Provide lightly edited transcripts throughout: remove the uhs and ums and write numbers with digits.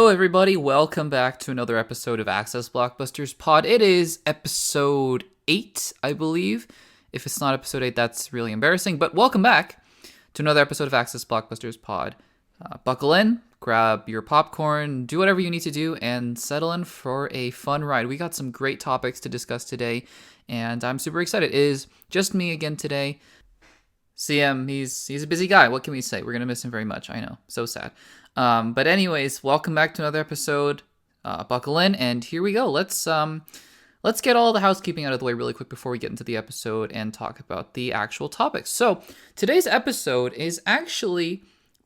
Hello, everybody. Welcome back to another episode of Access Blockbusters Pod. It is episode 8, I believe. If it's not episode 8, that's really embarrassing. But welcome back to another episode of Access Blockbusters Pod. Buckle in, grab your popcorn, do whatever you need to do, and settle in for a fun ride. We got some great topics to discuss today, and I'm super excited. It is just me again today. CM, he's a busy guy. What can we say? We're going to miss him very much. I know. So sad. But anyways, welcome back to another episode. Buckle in, and here we go. Let's get all the housekeeping out of the way really quick before we get into the episode and talk about the actual topics. So today's episode is actually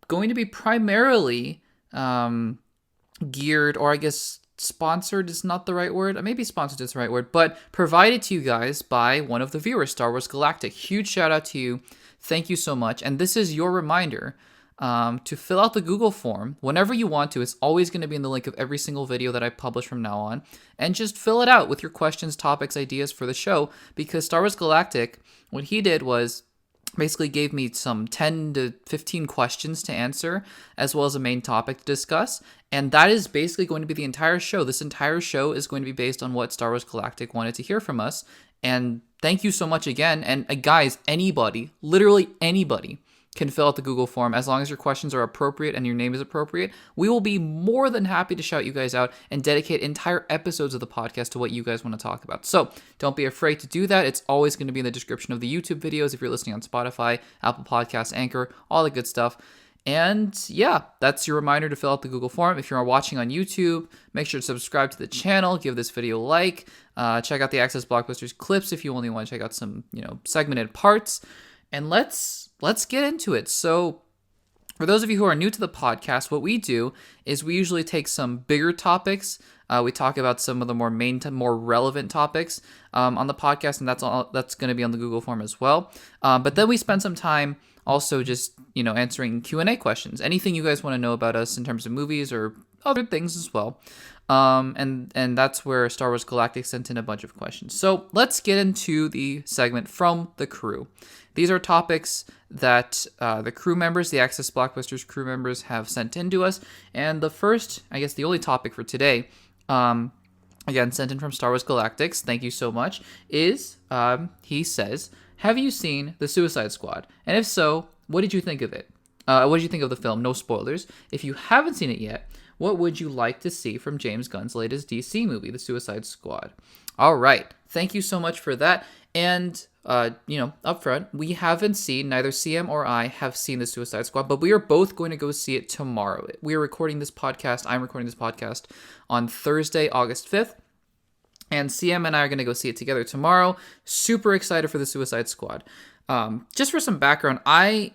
going to be primarily geared, or I guess sponsored is not the right word. Maybe sponsored is the right word, but provided to you guys by one of the viewers, Star Wars Galactic. Huge shout out to you. Thank you so much. And this is your reminder to fill out the Google form whenever you want to. It's always going to be in the link of every single video that I publish from now on. And just fill it out with your questions, topics, ideas for the show. Because Star Wars Galactic, what he did was basically gave me some 10 to 15 questions to answer, as well as a main topic to discuss. And that is basically going to be the entire show. This entire show is going to be based on what Star Wars Galactic wanted to hear from us. And thank you so much again. And guys, anybody, literally anybody, can fill out the Google form as long as your questions are appropriate and your name is appropriate. We will be more than happy to shout you guys out and dedicate entire episodes of the podcast to what you guys want to talk about. So don't be afraid to do that. It's always going to be in the description of the YouTube videos if you're listening on Spotify, Apple Podcasts, Anchor, all the good stuff. And yeah, that's your reminder to fill out the Google form. If you're watching on YouTube, make sure to subscribe to the channel, give this video a like, check out the Access Blockbusters clips if you only want to check out some, segmented parts. And let's get into it. So for those of you who are new to the podcast, what we do is we usually take some bigger topics. We talk about some of the more relevant topics on the podcast, and that's going to be on the Google form as well. But then we spend some time also just, answering Q&A questions. Anything you guys want to know about us in terms of movies or other things as well. And that's where Star Wars Galactic sent in a bunch of questions. So let's get into the segment from the crew. These are topics that the crew members, the Access Blockbusters crew members, have sent in to us. And the first, I guess the only topic for today, again, sent in from Star Wars Galactics, thank you so much, is, he says, have you seen The Suicide Squad? And if so, what did you think of it? What did you think of the film? No spoilers. If you haven't seen it yet, what would you like to see from James Gunn's latest DC movie, The Suicide Squad? All right. Thank you so much for that. And, up front, we haven't seen, neither CM or I have seen The Suicide Squad, but we are both going to go see it tomorrow. We are recording this podcast. I'm recording this podcast on Thursday, August 5th. And CM and I are going to go see it together tomorrow. Super excited for The Suicide Squad. Just for some background, I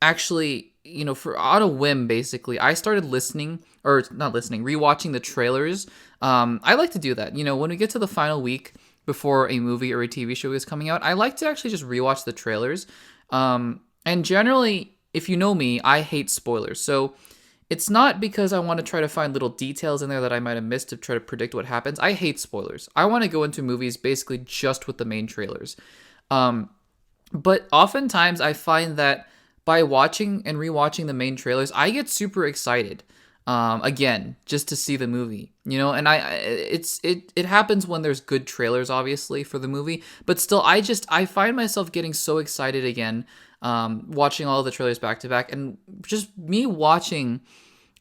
actually, on a whim, basically, I started rewatching the trailers. I like to do that. When we get to the final week before a movie or a TV show is coming out, I like to actually just rewatch the trailers. And generally, if you know me, I hate spoilers. So it's not because I want to try to find little details in there that I might have missed to try to predict what happens. I hate spoilers. I want to go into movies basically just with the main trailers. But oftentimes I find that by watching and rewatching the main trailers, I get super excited. Again, just to see the movie, and it happens when there's good trailers, obviously, for the movie, but still, I find myself getting so excited again, watching all the trailers back to back, and just me watching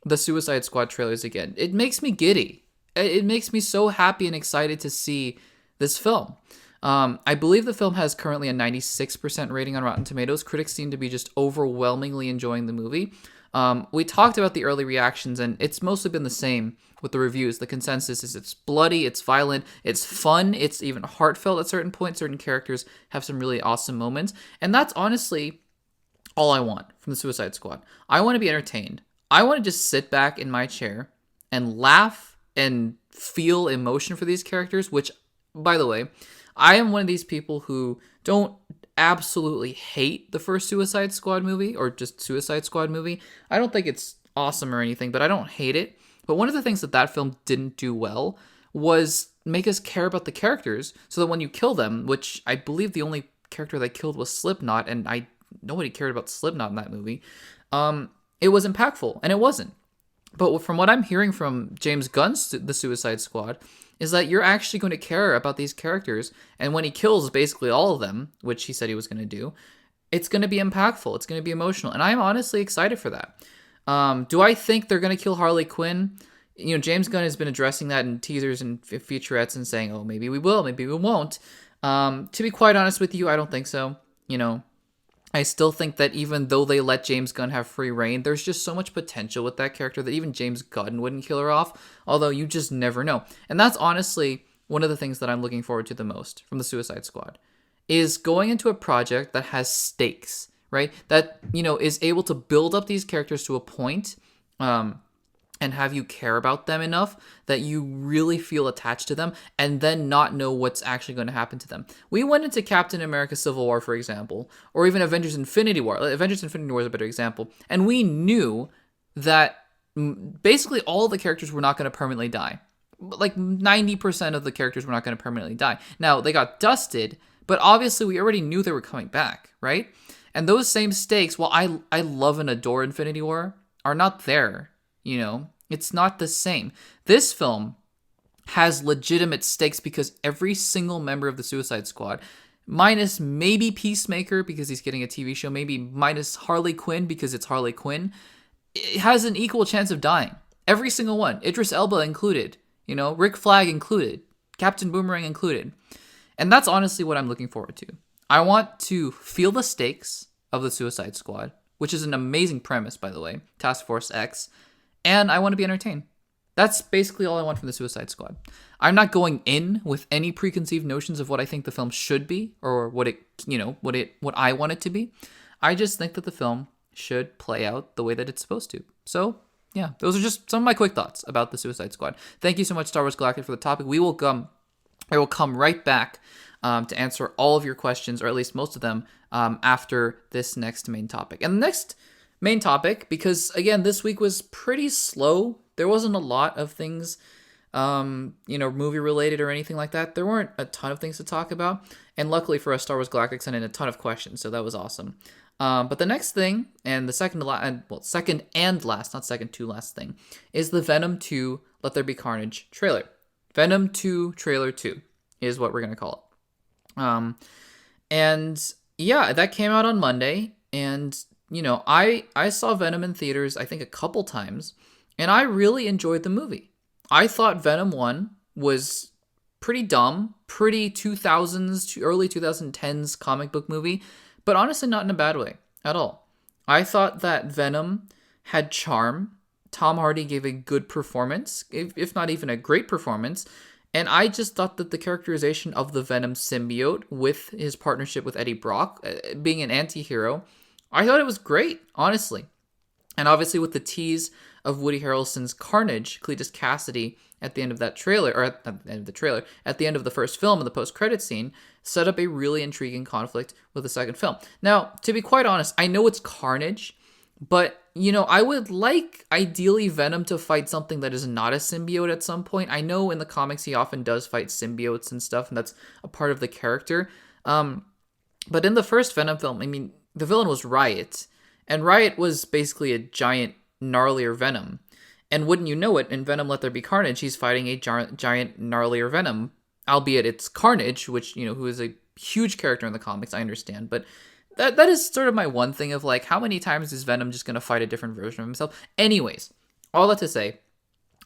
the Suicide Squad trailers again, it makes me giddy. It makes me so happy and excited to see this film. I believe the film has currently a 96% rating on Rotten Tomatoes. Critics seem to be just overwhelmingly enjoying the movie. We talked about the early reactions, and it's mostly been the same with the reviews. The consensus is it's bloody, it's violent, it's fun, it's even heartfelt at certain points. Certain characters have some really awesome moments, and that's honestly all I want from the Suicide Squad. I want to be entertained. I want to just sit back in my chair and laugh and feel emotion for these characters, which, by the way, I am one of these people who don't absolutely hate the first Suicide Squad movie, or just Suicide Squad movie. I don't think it's awesome or anything, but I don't hate it. But one of the things that film didn't do well was make us care about the characters, so that when you kill them, which I believe the only character they killed was Slipknot, and nobody cared about Slipknot in that movie, it was impactful, and it wasn't. But from what I'm hearing from James Gunn's The Suicide Squad, is that you're actually going to care about these characters, and when he kills basically all of them, which he said he was going to do, it's going to be impactful. It's going to be emotional, and I'm honestly excited for that. Do I think they're going to kill Harley Quinn? James Gunn has been addressing that in teasers and featurettes and saying, oh, maybe we will, maybe we won't. To be quite honest with you, I don't think so. I still think that even though they let James Gunn have free reign, there's just so much potential with that character that even James Gunn wouldn't kill her off, although you just never know. And that's honestly one of the things that I'm looking forward to the most from the Suicide Squad, is going into a project that has stakes, right? That, is able to build up these characters to a point, and have you care about them enough that you really feel attached to them, and then not know what's actually going to happen to them. We went into Captain America Civil War, for example, or even Avengers Infinity War. Avengers Infinity War is a better example. And we knew that basically all the characters were not going to permanently die. Like 90% of the characters were not going to permanently die. Now, they got dusted, but obviously we already knew they were coming back, right? And those same stakes, while I love and adore Infinity War, are not there, It's not the same. This film has legitimate stakes because every single member of the Suicide Squad, minus maybe Peacemaker because he's getting a TV show, maybe minus Harley Quinn because it's Harley Quinn, it has an equal chance of dying. Every single one. Idris Elba included. Rick Flag included. Captain Boomerang included. And that's honestly what I'm looking forward to. I want to feel the stakes of the Suicide Squad, which is an amazing premise, by the way. Task Force X. And I want to be entertained. That's basically all I want from the Suicide Squad. I'm not going in with any preconceived notions of what I think the film should be or what I want it to be. I just think that the film should play out the way that it's supposed to. So, yeah, those are just some of my quick thoughts about the Suicide Squad. Thank you so much, Star Wars Galactic, for the topic. I will come right back to answer all of your questions, or at least most of them, after this next main topic. And the next main topic, because again, this week was pretty slow. There wasn't a lot of things, movie related or anything like that. There weren't a ton of things to talk about. And luckily for us, Star Wars Galactic sent in a ton of questions, so that was awesome. But the next thing, and the second and last, not second to last thing, is the Venom 2 Let There Be Carnage trailer. Venom 2 Trailer 2 is what we're going to call it. And yeah, that came out on Monday, and I saw Venom in theaters, I think a couple times, and I really enjoyed the movie. I thought Venom 1 was pretty dumb, pretty 2000s, early 2010s comic book movie, but honestly not in a bad way at all. I thought that Venom had charm. Tom Hardy gave a good performance, if not even a great performance, and I just thought that the characterization of the Venom symbiote with his partnership with Eddie Brock, being an anti-hero, I thought it was great, honestly. And obviously with the tease of Woody Harrelson's Carnage, Cletus Cassidy, at the end of that trailer, or at the end of the trailer, at the end of the first film in the post-credit scene, set up a really intriguing conflict with the second film. Now, to be quite honest, I know it's Carnage, but, I would like, ideally, Venom to fight something that is not a symbiote at some point. I know in the comics he often does fight symbiotes and stuff, and that's a part of the character. But in the first Venom film, the villain was Riot, and Riot was basically a giant, gnarlier Venom. And wouldn't you know it, in Venom Let There Be Carnage, he's fighting a giant, gnarlier Venom, albeit it's Carnage, which, who is a huge character in the comics, I understand, but that is sort of my one thing of, how many times is Venom just going to fight a different version of himself? Anyways, all that to say,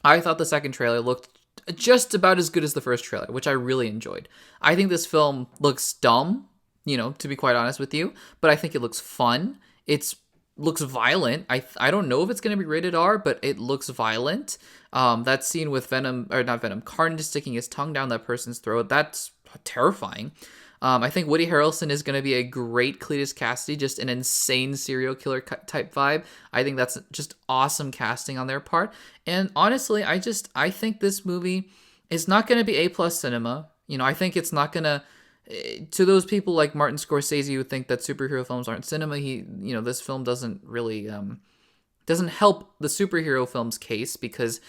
I thought the second trailer looked just about as good as the first trailer, which I really enjoyed. I think this film looks dumb, to be quite honest with you, but I think it looks fun. It looks violent. I don't know if it's going to be rated R, but it looks violent. That scene with Carnage sticking his tongue down that person's throat, that's terrifying. I think Woody Harrelson is going to be a great Cletus Cassidy, just an insane serial killer type vibe. I think that's just awesome casting on their part. And honestly, I think this movie is not going to be A+ cinema. I think it's not going to those people like Martin Scorsese who think that superhero films aren't cinema, this film doesn't really, doesn't help the superhero film's case because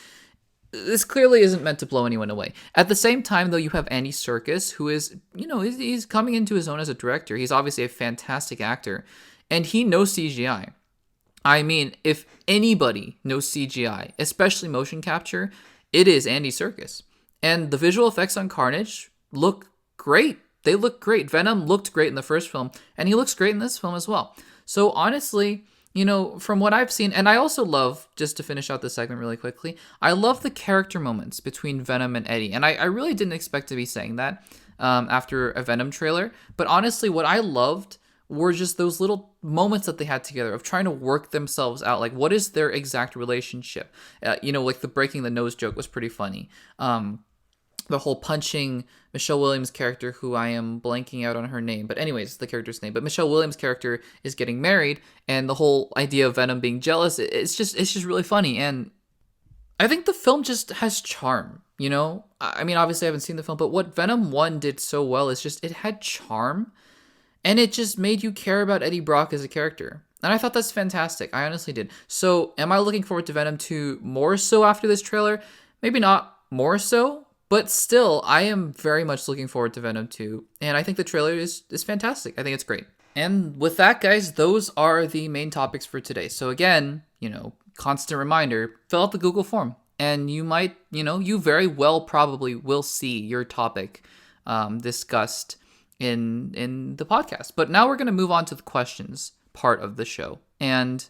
this clearly isn't meant to blow anyone away. At the same time, though, you have Andy Serkis, who is, he's coming into his own as a director. He's obviously a fantastic actor, and he knows CGI. I mean, if anybody knows CGI, especially motion capture, it is Andy Serkis. And the visual effects on Carnage look great. They look great. Venom looked great in the first film, and he looks great in this film as well. So honestly, from what I've seen, and I also love, just to finish out this segment really quickly, I love the character moments between Venom and Eddie. And I really didn't expect to be saying that after a Venom trailer. But honestly, what I loved were just those little moments that they had together of trying to work themselves out. Like, what is their exact relationship? Like the breaking the nose joke was pretty funny. The whole punching Michelle Williams' character, who I am blanking out on her name, but anyways, the character's name. But Michelle Williams' character is getting married, and the whole idea of Venom being jealous, it's just really funny. And I think the film just has charm, I mean, obviously I haven't seen the film, but what Venom 1 did so well is just, it had charm, and it just made you care about Eddie Brock as a character. And I thought that's fantastic. I honestly did. So am I looking forward to Venom 2 more so after this trailer? Maybe not more so, but still, I am very much looking forward to Venom 2. And I think the trailer is fantastic. I think it's great. And with that, guys, those are the main topics for today. So again, constant reminder, fill out the Google form. And you might, you very well probably will see your topic discussed in the podcast. But now we're going to move on to the questions part of the show. And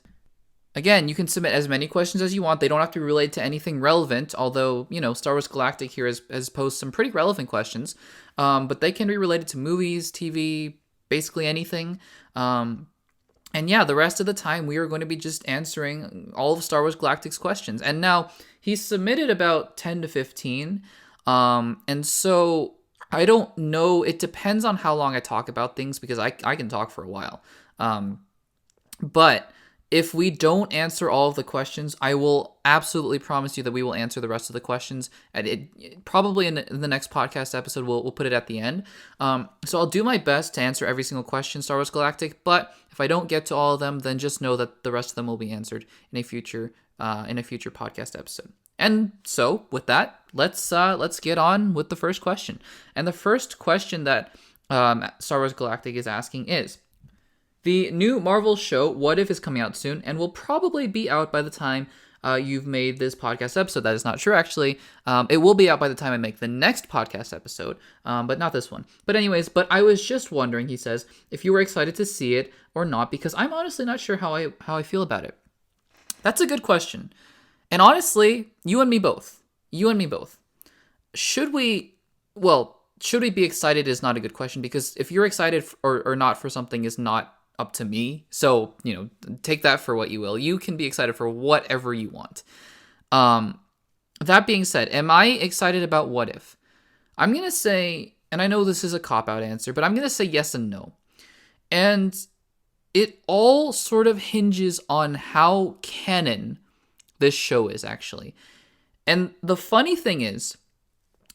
again, you can submit as many questions as you want. They don't have to be related to anything relevant, although, Star Wars Galactic here has posed some pretty relevant questions. But they can be related to movies, TV, basically anything. And yeah, the rest of the time we are going to be just answering all of Star Wars Galactic's questions. And now he submitted about 10 to 15. And so I don't know. It depends on how long I talk about things, because I can talk for a while. But if we don't answer all of the questions, I will absolutely promise you that we will answer the rest of the questions. And probably in the next podcast episode, we'll put it at the end. So I'll do my best to answer every single question, Star Wars Galactic. But if I don't get to all of them, then just know that the rest of them will be answered in a future podcast episode. And so with that, let's get on with the first question. And the first question that Star Wars Galactic is asking is: the new Marvel show, What If, is coming out soon and will probably be out by the time you've made this podcast episode. That is not true, actually. It will be out by the time I make the next podcast episode, but not this one. But anyways, I was just wondering, he says, if you were excited to see it or not, because I'm honestly not sure how I feel about it. That's a good question. And honestly, you and me both. Should we be excited is not a good question, because if you're excited or not for something is not up to me. So, take that for what you will. You can be excited for whatever you want. That being said, am I excited about What If? I'm going to say, and I know this is a cop-out answer, but I'm going to say yes and no. And it all sort of hinges on how canon this show is, actually. And the funny thing is,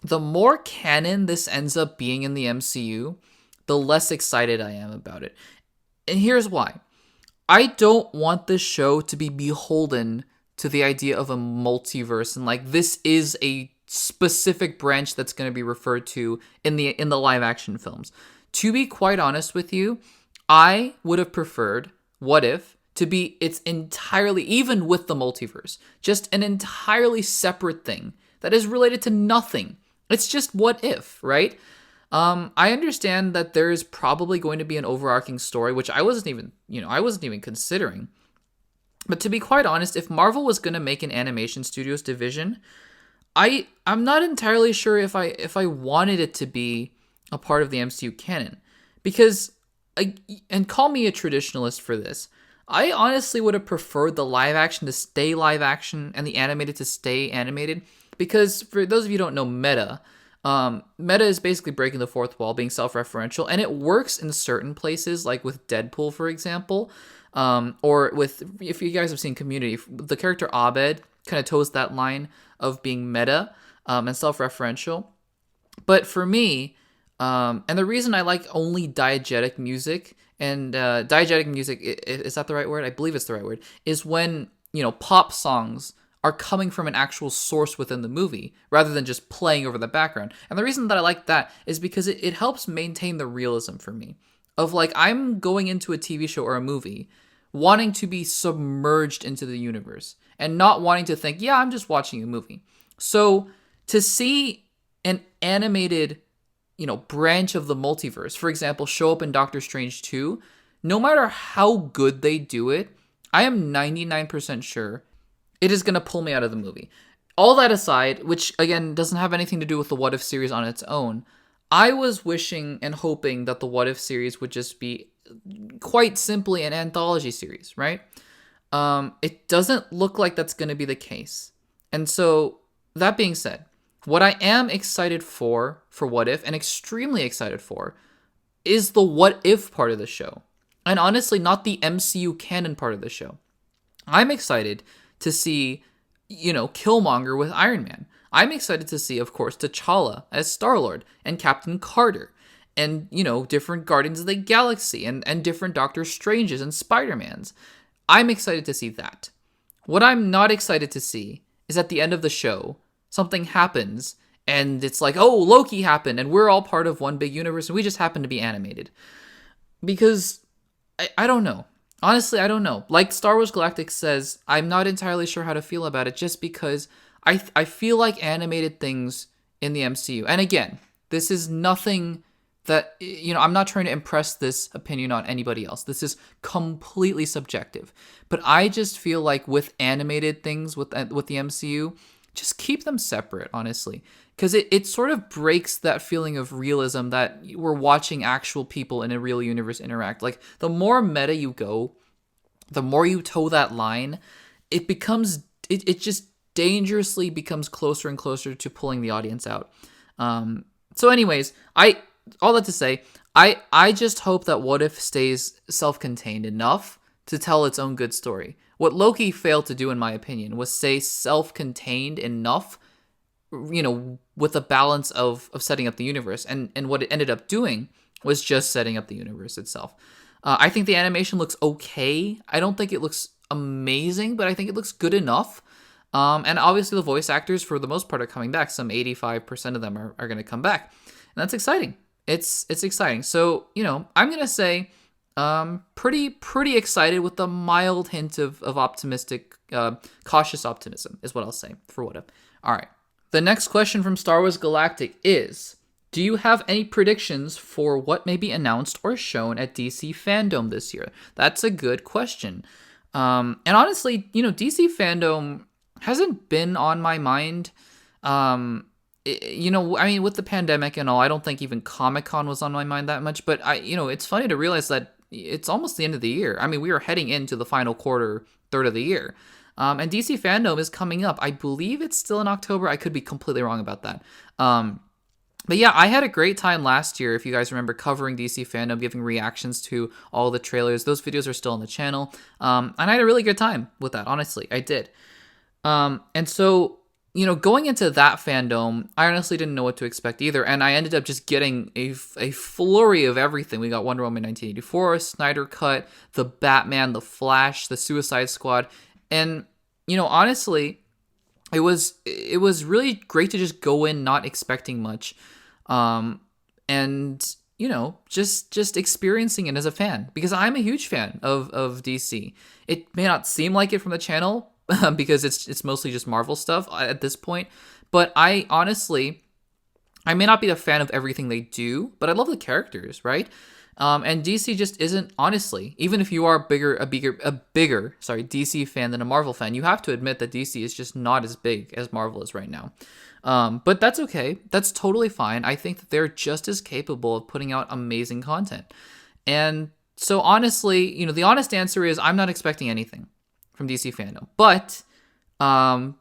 the more canon this ends up being in the MCU, the less excited I am about it. And here's why. I don't want this show to be beholden to the idea of a multiverse, and like this is a specific branch that's going to be referred to in the live action films. To be quite honest with you, I would have preferred What If to be its entirely, even with the multiverse, just an entirely separate thing that is related to nothing. It's just What If, right? I understand that there is probably going to be an overarching story, which I wasn't even considering. But to be quite honest, if Marvel was going to make an animation studios division, I'm not entirely sure if I wanted it to be a part of the MCU canon, because and call me a traditionalist for this, I honestly would have preferred the live action to stay live action and the animated to stay animated, because for those of you who don't know meta is basically breaking the fourth wall, being self-referential, and it works in certain places, like with Deadpool, for example, or with, if you guys have seen Community, the character Abed kind of toes that line of being meta and self-referential. But for me, and the reason I like only diegetic music, and diegetic music, is that the right word? I believe it's the right word, is when, pop songs are coming from an actual source within the movie rather than just playing over the background. And the reason that I like that is because it helps maintain the realism for me of like, I'm going into a TV show or a movie wanting to be submerged into the universe and not wanting to think, yeah, I'm just watching a movie. So to see an animated, branch of the multiverse, for example, show up in Doctor Strange 2, no matter how good they do it, I am 99% sure it is going to pull me out of the movie. All that aside, which again doesn't have anything to do with the What If series on its own, I was wishing and hoping that the What If series would just be quite simply an anthology series, right? It doesn't look like that's going to be the case. And so, that being said, what I am excited for What If, and extremely excited for, is the What If part of the show. And honestly, not the MCU canon part of the show. I'm excited to see, Killmonger with Iron Man. I'm excited to see, of course, T'Challa as Star-Lord and Captain Carter and, different Guardians of the Galaxy and different Doctor Stranges and Spider-Mans. I'm excited to see that. What I'm not excited to see is at the end of the show, something happens and it's like, oh, Loki happened and we're all part of one big universe and we just happen to be animated. Because I don't know. Honestly, I don't know. Like Star Wars Galactic says, I'm not entirely sure how to feel about it just because I feel like animated things in the MCU. And again, this is nothing that, I'm not trying to impress this opinion on anybody else. This is completely subjective. But I just feel like with animated things with the MCU, just keep them separate, honestly. Because it sort of breaks that feeling of realism that we're watching actual people in a real universe interact. Like, the more meta you go, the more you toe that line, it just dangerously becomes closer and closer to pulling the audience out. So anyways, all that to say, I just hope that What If stays self-contained enough to tell its own good story. What Loki failed to do, in my opinion, was stay self-contained enough, with a balance of setting up the universe. And what it ended up doing was just setting up the universe itself. I think the animation looks okay. I don't think it looks amazing, but I think it looks good enough. And obviously the voice actors, for the most part, are coming back. Some 85% of them are going to come back. And that's exciting. It's exciting. So, I'm going to say pretty excited with a mild hint of optimistic, cautious optimism is what I'll say for What If. All right. The next question from Star Wars Galactic is, do you have any predictions for what may be announced or shown at DC Fandome this year? That's a good question. And honestly, DC Fandome hasn't been on my mind. With the pandemic and all, I don't think even Comic-Con was on my mind that much. But it's funny to realize that it's almost the end of the year. I mean, we are heading into the final third of the year. And DC Fandome is coming up. I believe it's still in October. I could be completely wrong about that. But yeah, I had a great time last year, if you guys remember, covering DC Fandome, giving reactions to all the trailers. Those videos are still on the channel. And I had a really good time with that, honestly. I did. And so, going into that fandom, I honestly didn't know what to expect either. And I ended up just getting a flurry of everything. We got Wonder Woman 1984, Snyder Cut, The Batman, The Flash, The Suicide Squad. And, honestly, it was really great to just go in not expecting much. And, just experiencing it as a fan. Because I'm a huge fan of DC. It may not seem like it from the channel, because it's mostly just Marvel stuff at this point. But I may not be a fan of everything they do, but I love the characters, right? And DC just isn't, honestly, even if you are a bigger DC fan than a Marvel fan, you have to admit that DC is just not as big as Marvel is right now. But that's okay. That's totally fine. I think that they're just as capable of putting out amazing content. And so honestly, the honest answer is I'm not expecting anything from DC Fandom. But,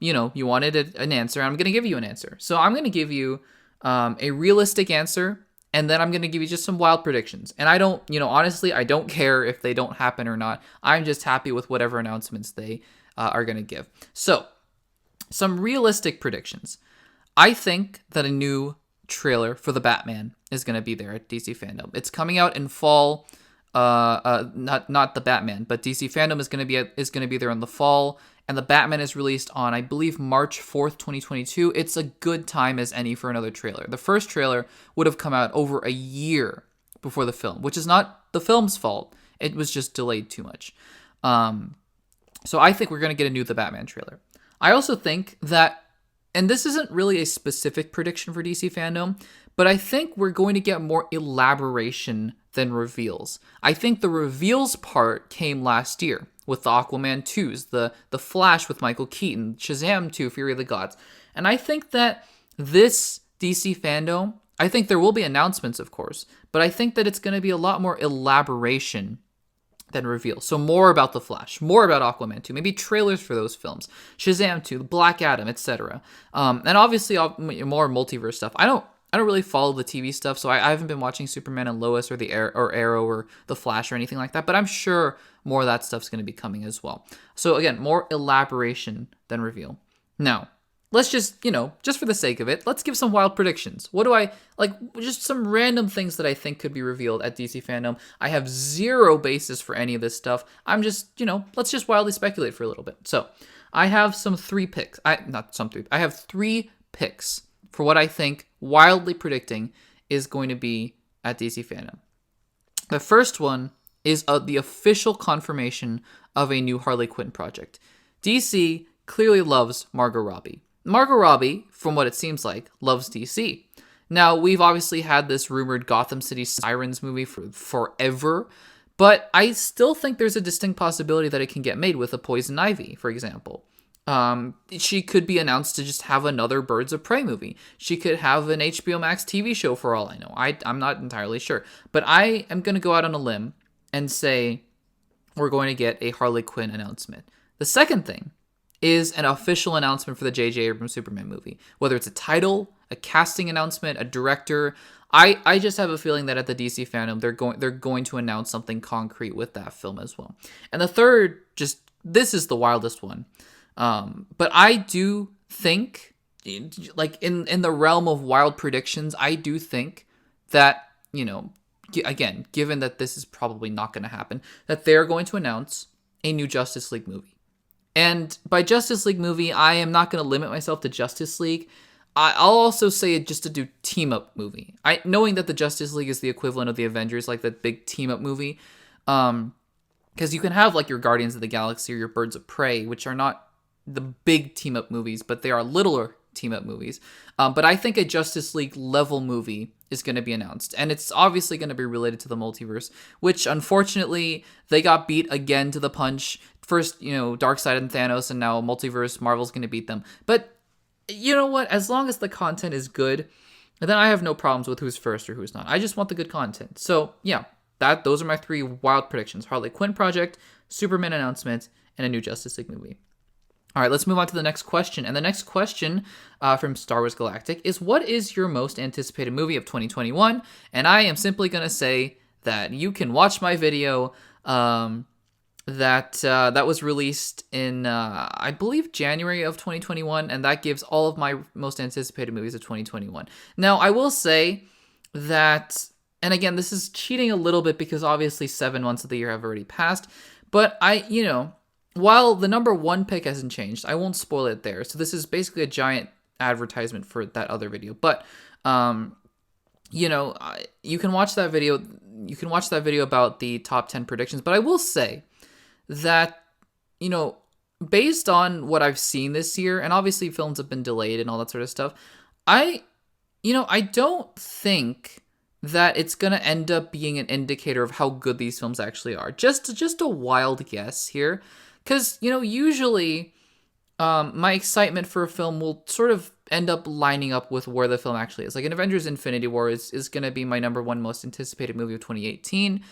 you wanted an answer. I'm going to give you an answer. So I'm going to give you a realistic answer. And then I'm going to give you just some wild predictions. And I don't, honestly, I don't care if they don't happen or not. I'm just happy with whatever announcements they are going to give. So, some realistic predictions. I think that a new trailer for The Batman is going to be there at DC Fandom. It's coming out in fall. Not The Batman, but DC Fandom is going to be there in the fall. And The Batman is released on, I believe, March 4th, 2022. It's a good time as any for another trailer. The first trailer would have come out over a year before the film, which is not the film's fault. It was just delayed too much. So I think we're going to get a new The Batman trailer. I also think that, and this isn't really a specific prediction for DC Fandom, but I think we're going to get more elaboration than reveals. I think the reveals part came last year with the Aquaman 2s, the Flash with Michael Keaton, Shazam 2, Fury of the Gods. And I think that this DC Fandom, I think there will be announcements, of course, but I think that it's going to be a lot more elaboration than reveal. So more about the Flash, more about Aquaman 2, maybe trailers for those films, Shazam 2, Black Adam, etc. And obviously more multiverse stuff. I don't really follow the TV stuff, so I haven't been watching Superman and Lois or Arrow or the Flash or anything like that. But I'm sure more of that stuff's going to be coming as well. So again, more elaboration than reveal. Now, let's just, just for the sake of it, let's give some wild predictions. What do I, just some random things that I think could be revealed at DC Fandom. I have zero basis for any of this stuff. I'm just, let's just wildly speculate for a little bit. So, I have I have 3 picks for what I think, wildly predicting, is going to be at DC Fandom. The first one is the official confirmation of a new Harley Quinn project. DC clearly loves Margot Robbie. Margot Robbie, from what it seems like, loves DC. Now, we've obviously had this rumored Gotham City Sirens movie for forever, but I still think there's a distinct possibility that it can get made with a Poison Ivy, for example. She could be announced to just have another Birds of Prey movie. She could have an HBO Max TV show for all I know. I'm not entirely sure. But I am going to go out on a limb and say we're going to get a Harley Quinn announcement. The second thing is an official announcement for the J.J. Abrams Superman movie. Whether it's a title, a casting announcement, a director. I just have a feeling that at the DC Fandom, they're going to announce something concrete with that film as well. And the third, this is the wildest one. But I do think, in the realm of wild predictions, I do think that, again, given that this is probably not going to happen, that they're going to announce a new Justice League movie. And by Justice League movie, I am not going to limit myself to Justice League. I'll also say just to do team-up movie. Knowing that the Justice League is the equivalent of the Avengers, like that big team-up movie. Because you can have, your Guardians of the Galaxy or your Birds of Prey, which are not the big team-up movies, but they are littler team-up movies. But I think a Justice League level movie is going to be announced. And it's obviously going to be related to the multiverse, which unfortunately they got beat again to the punch. First, Darkseid and Thanos, and now multiverse, Marvel's going to beat them. But you know what? As long as the content is good, then I have no problems with who's first or who's not. I just want the good content. So yeah, those are my 3 wild predictions. Harley Quinn project, Superman announcement, and a new Justice League movie. All right, let's move on to the next question. And the next question from Star Wars Galactic is, what is your most anticipated movie of 2021? And I am simply going to say that you can watch my video that was released in, I believe, January of 2021, and that gives all of my most anticipated movies of 2021. Now, I will say that, and again, this is cheating a little bit because obviously 7 months of the year have already passed, but while the number 1 pick hasn't changed, I won't spoil it there. So this is basically a giant advertisement for that other video. But, you can watch that video. You can watch that video about the top 10 predictions. But I will say that, based on what I've seen this year, and obviously films have been delayed and all that sort of stuff, I don't think that it's going to end up being an indicator of how good these films actually are. Just a wild guess here. Because, usually my excitement for a film will sort of end up lining up with where the film actually is. Like in Avengers Infinity War is going to be my number 1 most anticipated movie of 2018.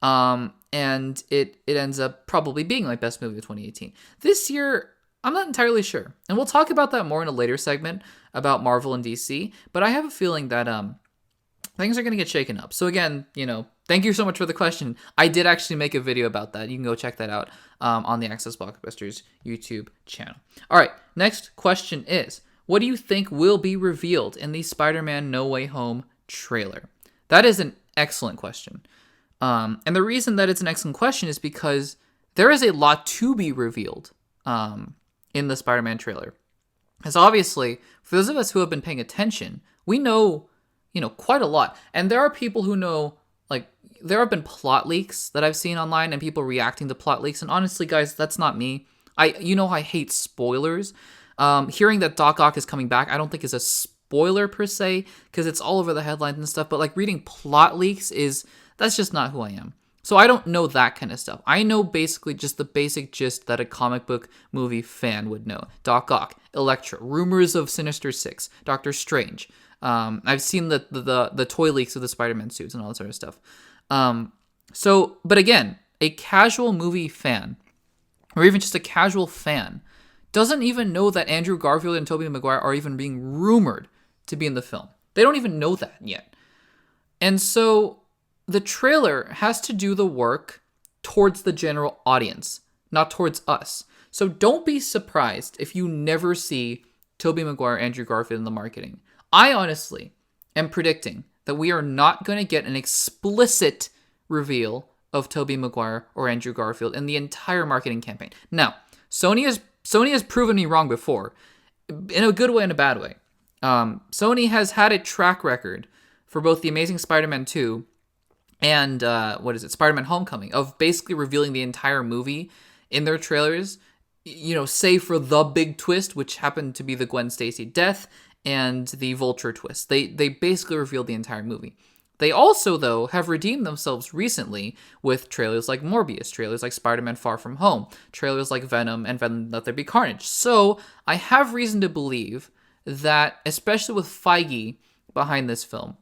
And it ends up probably being my best movie of 2018. This year, I'm not entirely sure. And we'll talk about that more in a later segment about Marvel and DC. But I have a feeling that things are going to get shaken up. So again, thank you so much for the question. I did actually make a video about that. You can go check that out on the Access Blockbusters YouTube channel. All right, next question is, what do you think will be revealed in the Spider-Man No Way Home trailer? That is an excellent question. And the reason that it's an excellent question is because there is a lot to be revealed in the Spider-Man trailer. As obviously, for those of us who have been paying attention, we know quite a lot. And there are people who know like, there have been plot leaks that I've seen online and people reacting to plot leaks. And honestly, guys, that's not me. I hate spoilers. Hearing that Doc Ock is coming back, I don't think is a spoiler per se, because it's all over the headlines and stuff. But like reading plot leaks that's just not who I am. So I don't know that kind of stuff. I know basically just the basic gist that a comic book movie fan would know. Doc Ock, Elektra, rumors of Sinister Six, Doctor Strange. I've seen the toy leaks of the Spider-Man suits and all that sort of stuff. But again, a casual movie fan, or even just a casual fan, doesn't even know that Andrew Garfield and Tobey Maguire are even being rumored to be in the film. They don't even know that yet. And so the trailer has to do the work towards the general audience, not towards us. So don't be surprised if you never see Tobey Maguire, Andrew Garfield in the marketing. I honestly am predicting that we are not going to get an explicit reveal of Tobey Maguire or Andrew Garfield in the entire marketing campaign. Now, Sony has proven me wrong before, in a good way and a bad way. Sony has had a track record for both The Amazing Spider-Man 2 and Spider-Man Homecoming, of basically revealing the entire movie in their trailers, save for the big twist, which happened to be the Gwen Stacy death and the Vulture twist. They basically revealed the entire movie. They also, though, have redeemed themselves recently with trailers like Morbius, trailers like Spider-Man Far From Home, trailers like Venom and Venom Let There Be Carnage. So I have reason to believe that, especially with Feige behind this film,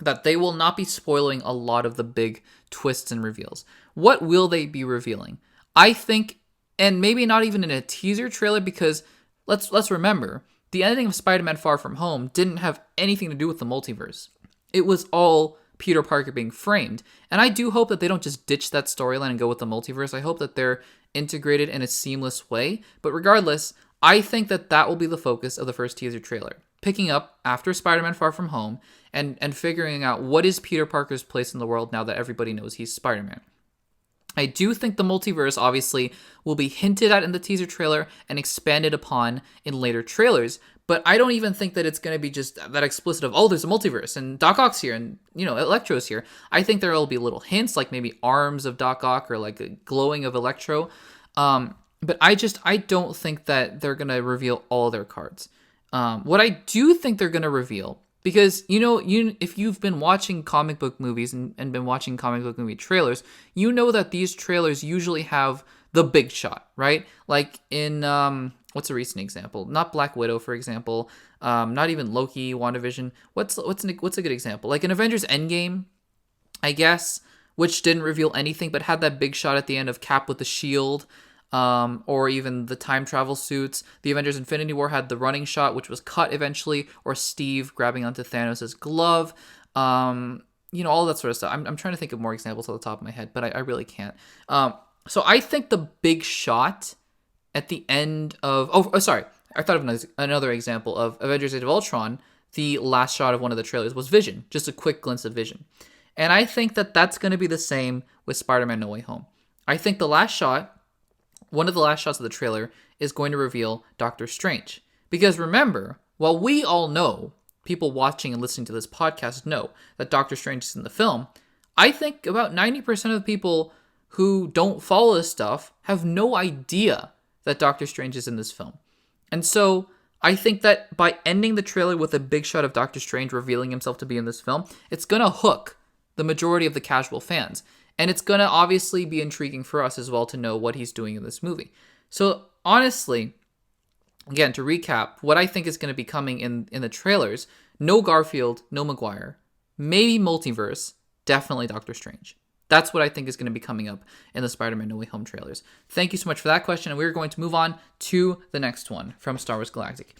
that they will not be spoiling a lot of the big twists and reveals. What will they be revealing? I think, and maybe not even in a teaser trailer, because let's remember, the ending of Spider-Man Far From Home didn't have anything to do with the multiverse. It was all Peter Parker being framed. And I do hope that they don't just ditch that storyline and go with the multiverse. I hope that they're integrated in a seamless way. But regardless, I think that will be the focus of the first teaser trailer. Picking up after Spider-Man Far From Home and figuring out what is Peter Parker's place in the world now that everybody knows he's Spider-Man. I do think the multiverse, obviously, will be hinted at in the teaser trailer and expanded upon in later trailers, but I don't even think that it's going to be just that explicit of, oh, there's a multiverse, and Doc Ock's here, and, Electro's here. I think there will be little hints, like maybe arms of Doc Ock, or like a glowing of Electro, but I don't think that they're going to reveal all their cards. What I do think they're going to reveal, because, if you've been watching comic book movies and been watching comic book movie trailers, you know that these trailers usually have the big shot, right? Like in, what's a recent example? Not Black Widow, for example. Not even Loki, WandaVision. What's a good example? Like in Avengers Endgame, I guess, which didn't reveal anything, but had that big shot at the end of Cap with the shield. Or even the time travel suits. The Avengers Infinity War had the running shot, which was cut eventually, or Steve grabbing onto Thanos' glove. All that sort of stuff. I'm trying to think of more examples off the top of my head, but I really can't. So I think the big shot at the end of... Oh, sorry. I thought of another example of Avengers Age of Ultron. The last shot of one of the trailers was Vision. Just a quick glimpse of Vision. And I think that that's going to be the same with Spider-Man No Way Home. I think one of the last shots of the trailer is going to reveal Doctor Strange. Because remember, while we all know, people watching and listening to this podcast know that Doctor Strange is in the film, I think about 90% of the people who don't follow this stuff have no idea that Doctor Strange is in this film. And so I think that by ending the trailer with a big shot of Doctor Strange revealing himself to be in this film, it's going to hook the majority of the casual fans. And it's going to obviously be intriguing for us as well to know what he's doing in this movie. So honestly, again, to recap, what I think is going to be coming in the trailers, no Garfield, no Maguire, maybe multiverse, definitely Doctor Strange. That's what I think is going to be coming up in the Spider-Man No Way Home trailers. Thank you so much for that question, and we're going to move on to the next one from Star Wars Galactic.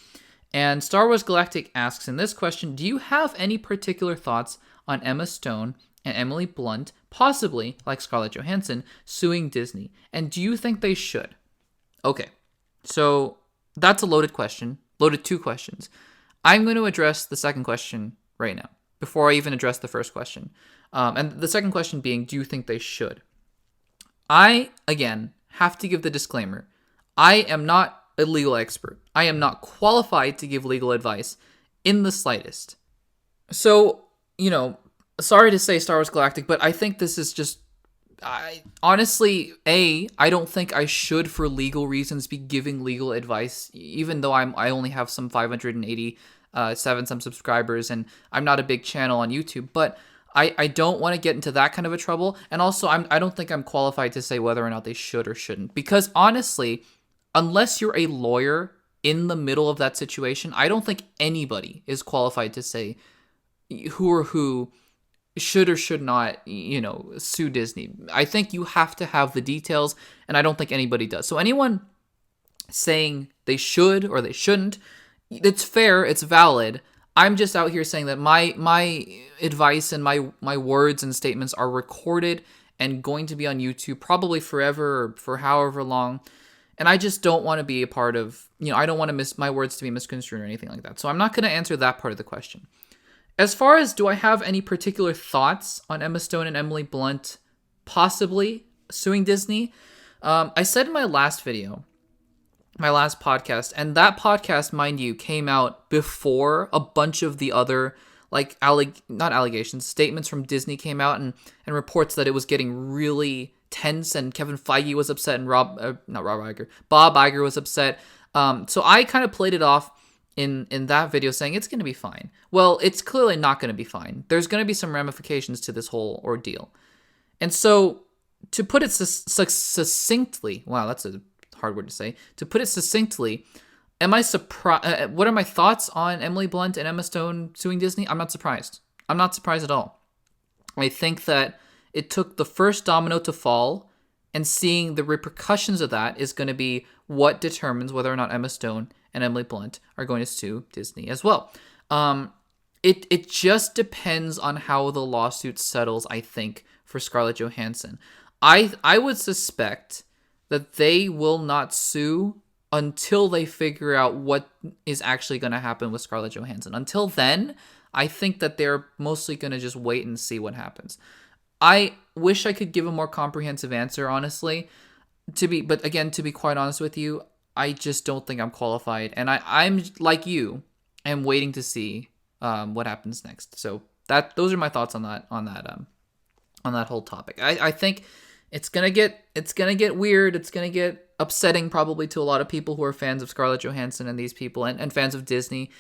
And Star Wars Galactic asks in this question, do you have any particular thoughts on Emma Stone and Emily Blunt, possibly, like Scarlett Johansson, suing Disney? And do you think they should? Okay, so that's a loaded question. Loaded two questions. I'm going to address the second question right now, before I even address the first question. And the second question being, do you think they should? I, again, have to give the disclaimer. I am not a legal expert. I am not qualified to give legal advice in the slightest. So, sorry to say Star Wars Galactic, but I think this is just I honestly, I don't think I should, for legal reasons, be giving legal advice, even though I only have some 587 some subscribers, and I'm not a big channel on YouTube. But I don't want to get into that kind of a trouble, and also I don't think I'm qualified to say whether or not they should or shouldn't, because honestly, unless you're a lawyer in the middle of that situation, I don't think anybody is qualified to say who or who should or should not, sue Disney. I think you have to have the details, and I don't think anybody does. So anyone saying they should or they shouldn't, it's fair, it's valid. I'm just out here saying that my advice and my words and statements are recorded and going to be on YouTube probably forever or for however long. And I just don't want to be a part of, I don't want to my words to be misconstrued or anything like that. So I'm not going to answer that part of the question. As far as do I have any particular thoughts on Emma Stone and Emily Blunt possibly suing Disney, I said in my last video, my last podcast, and that podcast, mind you, came out before a bunch of the other, like, not allegations, statements from Disney came out, and reports that it was getting really tense, and Kevin Feige was upset, and Bob Iger was upset. So I kind of played it off in that video saying it's going to be fine. Well, it's clearly not going to be fine. There's going to be some ramifications to this whole ordeal. And so, to put it succinctly, wow, that's a hard word to say. To put it succinctly, am I surprised? What are my thoughts on Emily Blunt and Emma Stone suing Disney? I'm not surprised. I'm not surprised at all. I think that it took the first domino to fall, and seeing the repercussions of that is going to be what determines whether or not Emma Stone and Emily Blunt are going to sue Disney as well. It just depends on how the lawsuit settles, I think, for Scarlett Johansson. I would suspect that they will not sue until they figure out what is actually going to happen with Scarlett Johansson. Until then, I think that they're mostly going to just wait and see what happens. I wish I could give a more comprehensive answer, honestly. But again, to be quite honest with you, I just don't think I'm qualified, and I'm like you, am waiting to see what happens next. So those are my thoughts on that whole topic. I think it's gonna get weird. It's gonna get upsetting probably to a lot of people who are fans of Scarlett Johansson and these people and fans of Disney.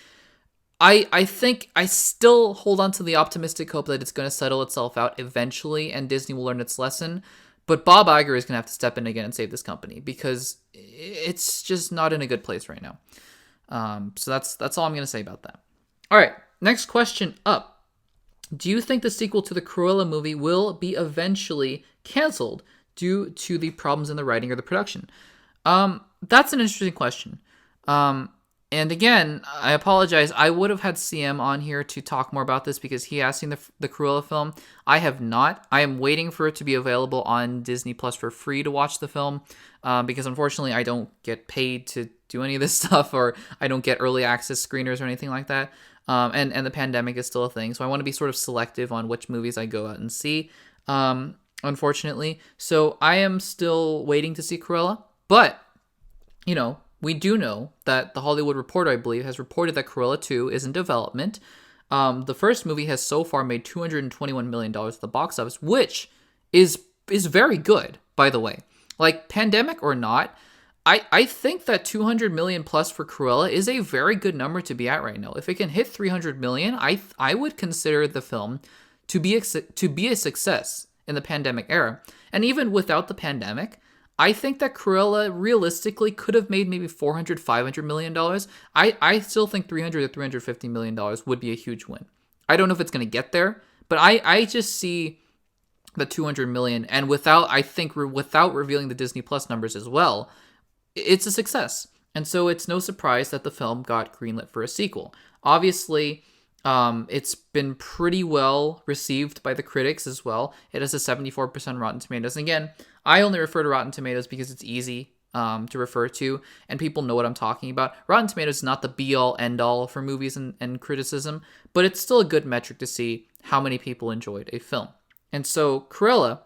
I think I still hold on to the optimistic hope that it's going to settle itself out eventually and Disney will learn its lesson. But Bob Iger is going to have to step in again and save this company because it's just not in a good place right now. So that's all I'm going to say about that. All right, next question up. Do you think the sequel to the Cruella movie will be eventually canceled due to the problems in the writing or the production? That's an interesting question. And again, I apologize. I would have had CM on here to talk more about this because he has seen the Cruella film. I have not. I am waiting for it to be available on Disney Plus for free to watch the film because unfortunately I don't get paid to do any of this stuff, or I don't get early access screeners or anything like that. And the pandemic is still a thing, so I want to be sort of selective on which movies I go out and see, unfortunately. So I am still waiting to see Cruella, but, we do know that The Hollywood Reporter, I believe, has reported that Cruella 2 is in development. The first movie has so far made $221 million at the box office, which is very good, by the way. Like, pandemic or not, I think that 200 million plus for Cruella is a very good number to be at right now. If it can hit 300 million, I would consider the film to be a success in the pandemic era. And even without the pandemic, I think that Cruella realistically could have made maybe $400, $500 million. I still think $300 to $350 million would be a huge win. I don't know if it's going to get there, but I just see the 200 million, and without revealing the Disney Plus numbers as well, it's a success. And so it's no surprise that the film got greenlit for a sequel. Obviously, it's been pretty well received by the critics as well. It has a 74% Rotten Tomatoes. And again, I only refer to Rotten Tomatoes because it's easy to refer to, and people know what I'm talking about. Rotten Tomatoes is not the be-all, end-all for movies and criticism, but it's still a good metric to see how many people enjoyed a film. And so Cruella,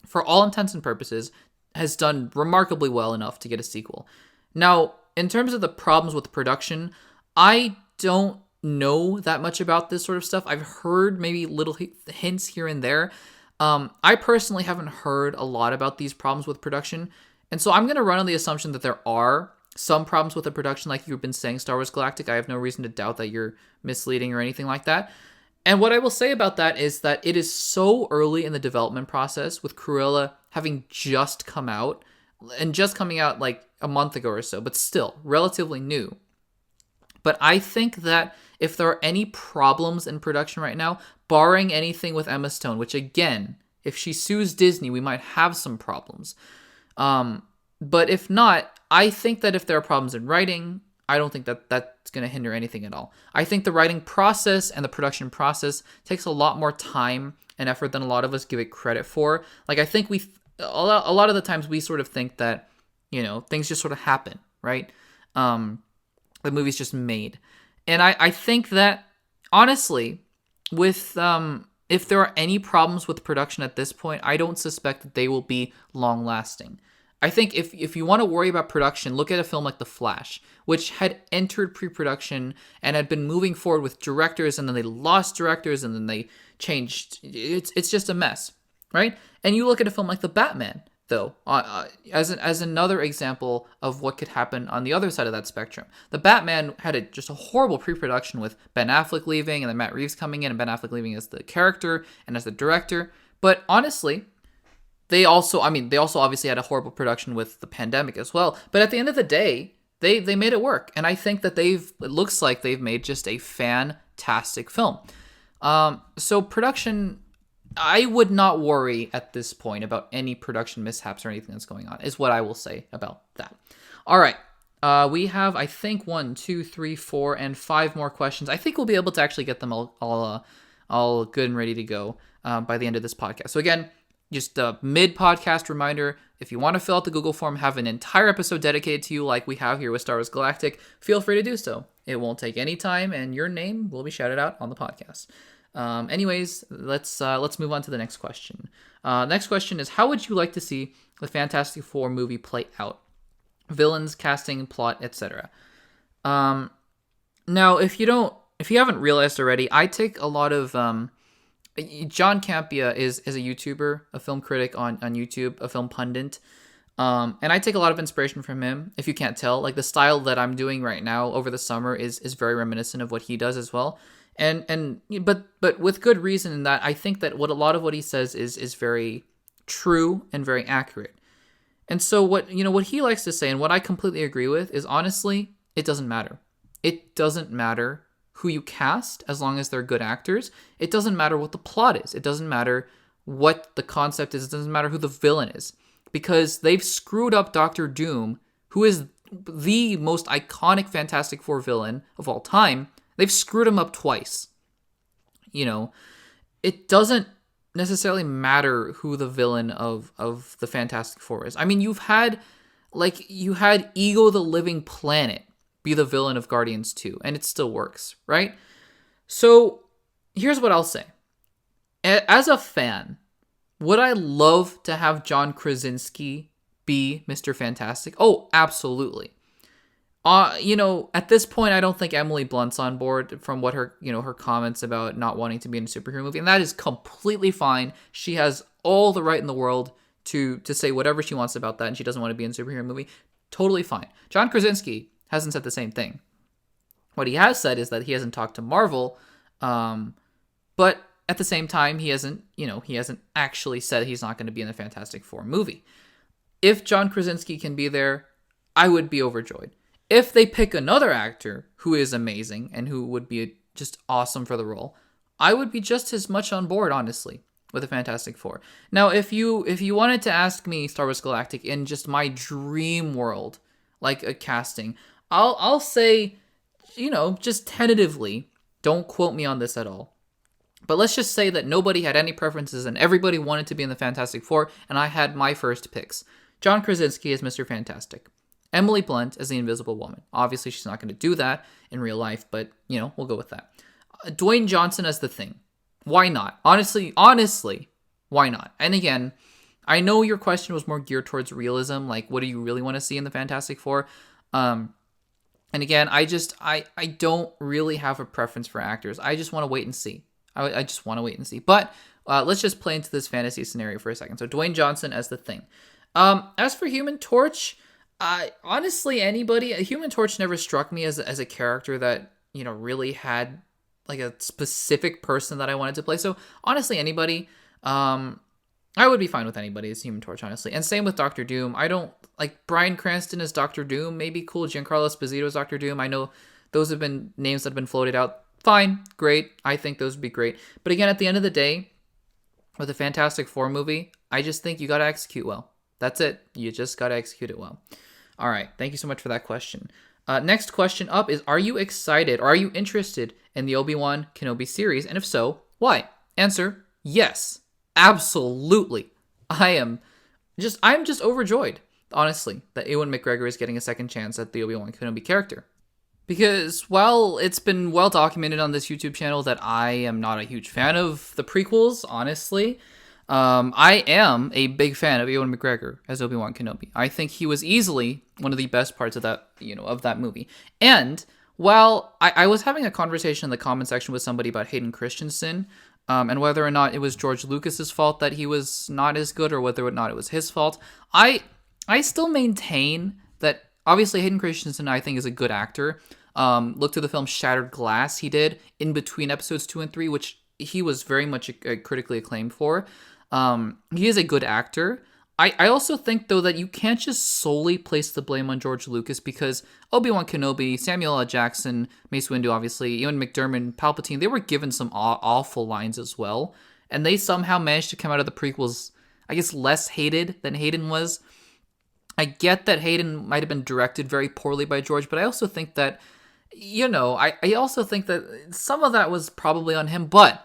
for all intents and purposes, has done remarkably well enough to get a sequel. Now, in terms of the problems with the production, I don't know that much about this sort of stuff. I've heard maybe little hints here and there. I personally haven't heard a lot about these problems with production. And so I'm going to run on the assumption that there are some problems with the production, like you've been saying, Star Wars Galactic. I have no reason to doubt that you're misleading or anything like that. And what I will say about that is that it is so early in the development process, with Cruella having just come out, and just coming out like a month ago or so, but still relatively new. But I think that if there are any problems in production right now, barring anything with Emma Stone, which again, if she sues Disney, we might have some problems. But if not, I think that if there are problems in writing, I don't think that that's going to hinder anything at all. I think the writing process and the production process takes a lot more time and effort than a lot of us give it credit for. Like, I think a lot of the times we sort of think that, things just sort of happen, right? The movie's just made. And I think that, honestly, with if there are any problems with production at this point, I don't suspect that they will be long-lasting. I think if you want to worry about production, look at a film like The Flash, which had entered pre-production and had been moving forward with directors, and then they lost directors, and then they changed. It's just a mess, right? And you look at a film like The Batman, though, as another example of what could happen on the other side of that spectrum. The Batman had just a horrible pre-production with Ben Affleck leaving and then Matt Reeves coming in, and Ben Affleck leaving as the character and as the director. But honestly, they also obviously had a horrible production with the pandemic as well. But at the end of the day, they made it work. And I think that it looks like they've made just a fantastic film. So production, I would not worry at this point about any production mishaps or anything that's going on, is what I will say about that. All right. We have, I think, 1, 2, 3, 4, and 5 more questions. I think we'll be able to actually get them all good and ready to go by the end of this podcast. So again, just a mid-podcast reminder, if you want to fill out the Google form, have an entire episode dedicated to you like we have here with Star Wars Galactic, feel free to do so. It won't take any time, and your name will be shouted out on the podcast. Anyways, let's move on to the next question. Next question is, how would you like to see the Fantastic Four movie play out? Villains, casting, plot, etc. Now, if you haven't realized already, I take a lot of... John Campea is a YouTuber, a film critic on YouTube, a film pundit. And I take a lot of inspiration from him, if you can't tell. Like, the style that I'm doing right now over the summer is very reminiscent of what he does as well. But with good reason in that I think that a lot of what he says is very true and very accurate. And so what he likes to say, and what I completely agree with, is honestly, it doesn't matter. It doesn't matter who you cast, as long as they're good actors. It doesn't matter what the plot is. It doesn't matter what the concept is. It doesn't matter who the villain is. Because they've screwed up Doctor Doom, who is the most iconic Fantastic Four villain of all time. They've screwed him up twice. It doesn't necessarily matter who the villain of the Fantastic Four is. I mean, you had Ego the Living Planet be the villain of Guardians 2, and it still works, right? So here's what I'll say. As a fan, would I love to have John Krasinski be Mr. Fantastic? Oh, absolutely. At this point, I don't think Emily Blunt's on board from what her comments about not wanting to be in a superhero movie, and that is completely fine. She has all the right in the world to say whatever she wants about that, and she doesn't want to be in a superhero movie. Totally fine. John Krasinski hasn't said the same thing. What he has said is that he hasn't talked to Marvel, but at the same time, he hasn't actually said he's not going to be in the Fantastic Four movie. If John Krasinski can be there, I would be overjoyed. If they pick another actor who is amazing and who would be just awesome for the role, I would be just as much on board, honestly, with the Fantastic Four. Now, if you wanted to ask me, Star Wars Galactic, in just my dream world, like a casting, I'll say, just tentatively, don't quote me on this at all, but let's just say that nobody had any preferences and everybody wanted to be in the Fantastic Four, and I had my first picks. John Krasinski as Mr. Fantastic. Emily Blunt as the Invisible Woman. Obviously, she's not going to do that in real life, but, we'll go with that. Dwayne Johnson as the Thing. Why not? Honestly, why not? And again, I know your question was more geared towards realism, like what do you really want to see in the Fantastic Four? And again, I don't really have a preference for actors. I just want to wait and see. I just want to wait and see. But let's just play into this fantasy scenario for a second. So Dwayne Johnson as the Thing. As for Human Torch, honestly, anybody. Human Torch never struck me as a character that really had like a specific person that I wanted to play. So honestly, anybody. I would be fine with anybody as Human Torch, honestly. And same with Doctor Doom. I don't like Bryan Cranston as Doctor Doom. Maybe cool. Giancarlo Esposito as Doctor Doom. I know those have been names that have been floated out. Fine, great. I think those would be great. But again, at the end of the day, with a Fantastic Four movie, I just think you got to execute well. That's it. You just got to execute it well. All right. Thank you so much for that question. Next question up is, are you excited or are you interested in the Obi-Wan Kenobi series? And if so, why? Answer, yes. Absolutely. I'm just overjoyed, honestly, that Ewan McGregor is getting a second chance at the Obi-Wan Kenobi character. Because while it's been well documented on this YouTube channel that I am not a huge fan of the prequels, honestly, I am a big fan of Ewan McGregor as Obi-Wan Kenobi. I think he was easily one of the best parts of that, of that movie. And while I was having a conversation in the comment section with somebody about Hayden Christensen, and whether or not it was George Lucas's fault that he was not as good, or whether or not it was his fault, I still maintain that obviously Hayden Christensen, I think, is a good actor. Look to the film Shattered Glass he did in between episodes 2 and 3, which he was very much critically acclaimed for. He is a good actor. I also think, though, that you can't just solely place the blame on George Lucas, because Obi-Wan Kenobi, Samuel L. Jackson, Mace Windu, obviously, Ewan McDermott, Palpatine, they were given some awful lines as well. And they somehow managed to come out of the prequels, I guess, less hated than Hayden was. I get that Hayden might have been directed very poorly by George, but I also think that, I also think that some of that was probably on him. But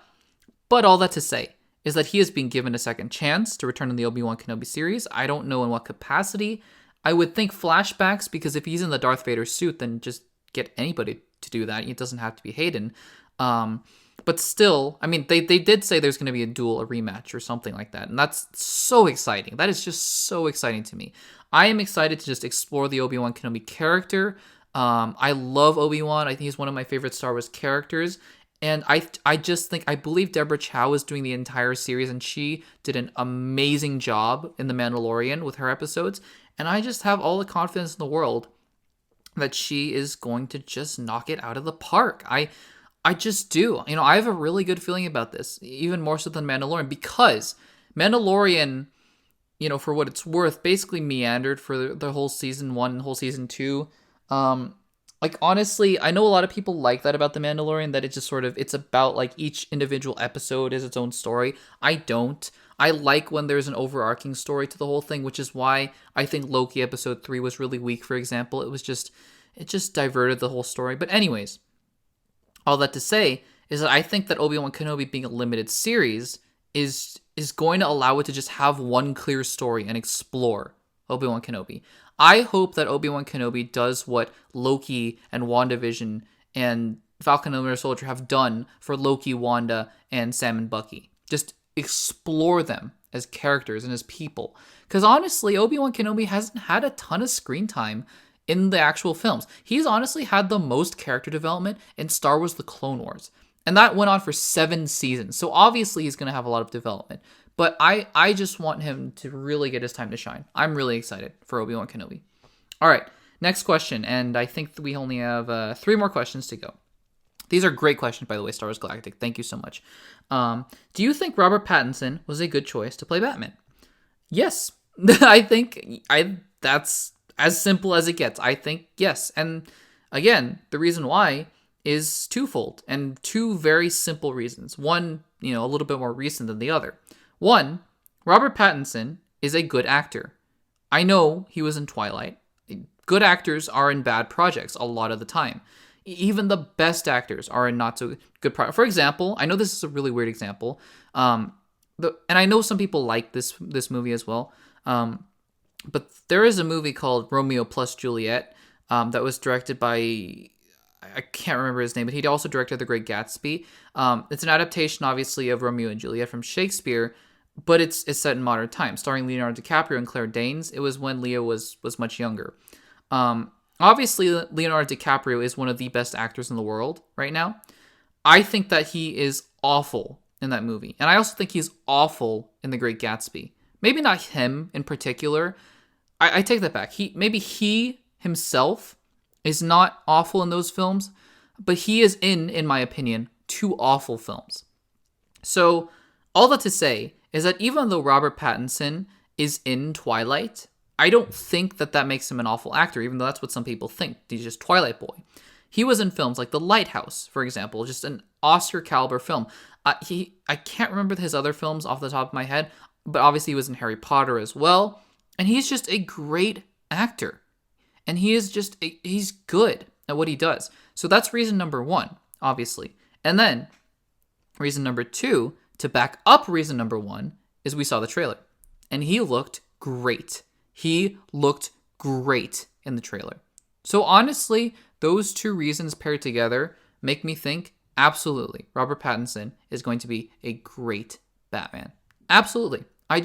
all that to say is that he has been given a second chance to return in the Obi-Wan Kenobi series. I don't know in what capacity. I would think flashbacks, because if he's in the Darth Vader suit, then just get anybody to do that. It doesn't have to be Hayden. But still, I mean, they did say there's going to be a rematch or something like that. And that's so exciting. That is just so exciting to me. I am excited to just explore the Obi-Wan Kenobi character. I love Obi-Wan. I think he's one of my favorite Star Wars characters. And I believe Deborah Chow is doing the entire series, and she did an amazing job in The Mandalorian with her episodes. And I just have all the confidence in the world that she is going to just knock it out of the park. I just do. I have a really good feeling about this, even more so than Mandalorian, because Mandalorian, for what it's worth, basically meandered for the whole season 1 and whole season 2. Honestly, I know a lot of people like that about The Mandalorian, that it just it's about, like, each individual episode is its own story. I don't. I like when there's an overarching story to the whole thing, which is why I think Loki episode 3 was really weak, for example. It just diverted the whole story. But anyways, all that to say is that I think that Obi-Wan Kenobi being a limited series is going to allow it to just have one clear story and explore Obi-Wan Kenobi. I hope that Obi-Wan Kenobi does what Loki and WandaVision and Falcon and Winter Soldier have done for Loki, Wanda, and Sam and Bucky. Just explore them as characters and as people. Because honestly, Obi-Wan Kenobi hasn't had a ton of screen time in the actual films. He's honestly had the most character development in Star Wars The Clone Wars. And that went on for 7 seasons. So obviously he's going to have a lot of development. But I just want him to really get his time to shine. I'm really excited for Obi-Wan Kenobi. All right, next question. And I think we only have 3 more questions to go. These are great questions, by the way, Star Wars Galactic. Thank you so much. Do you think Robert Pattinson was a good choice to play Batman? Yes. I think that's as simple as it gets. I think yes. And again, the reason why is twofold, and 2 very simple reasons. One, a little bit more recent than the other. One, Robert Pattinson is a good actor. I know he was in Twilight. Good actors are in bad projects a lot of the time. Even the best actors are in not so good projects. For example, I know this is a really weird example, and I know some people like this movie as well, but there is a movie called Romeo plus Juliet that was directed by, I can't remember his name, but he also directed The Great Gatsby. It's an adaptation, obviously, of Romeo and Juliet from Shakespeare, but it's set in modern times, starring Leonardo DiCaprio and Claire Danes. It was when Leo was much younger. obviously Leonardo DiCaprio is one of the best actors in the world right now. I think that he is awful in that movie. And I also think he's awful in The Great Gatsby. Maybe not him in particular. I take that back. Maybe he himself is not awful in those films, but he is in my opinion, 2 awful films. So all that to say is that even though Robert Pattinson is in Twilight, I don't think that makes him an awful actor, even though that's what some people think. He's just Twilight boy. He was in films like The Lighthouse, for example, just an Oscar caliber film. I can't remember his other films off the top of my head, but obviously he was in Harry Potter as well. And he's just a great actor. And he's good at what he does. So that's reason number 1, obviously. And then reason number 2, to back up reason number 1, is we saw the trailer. And he looked great. He looked great in the trailer. So honestly, those 2 reasons paired together make me think, absolutely, Robert Pattinson is going to be a great Batman. Absolutely. I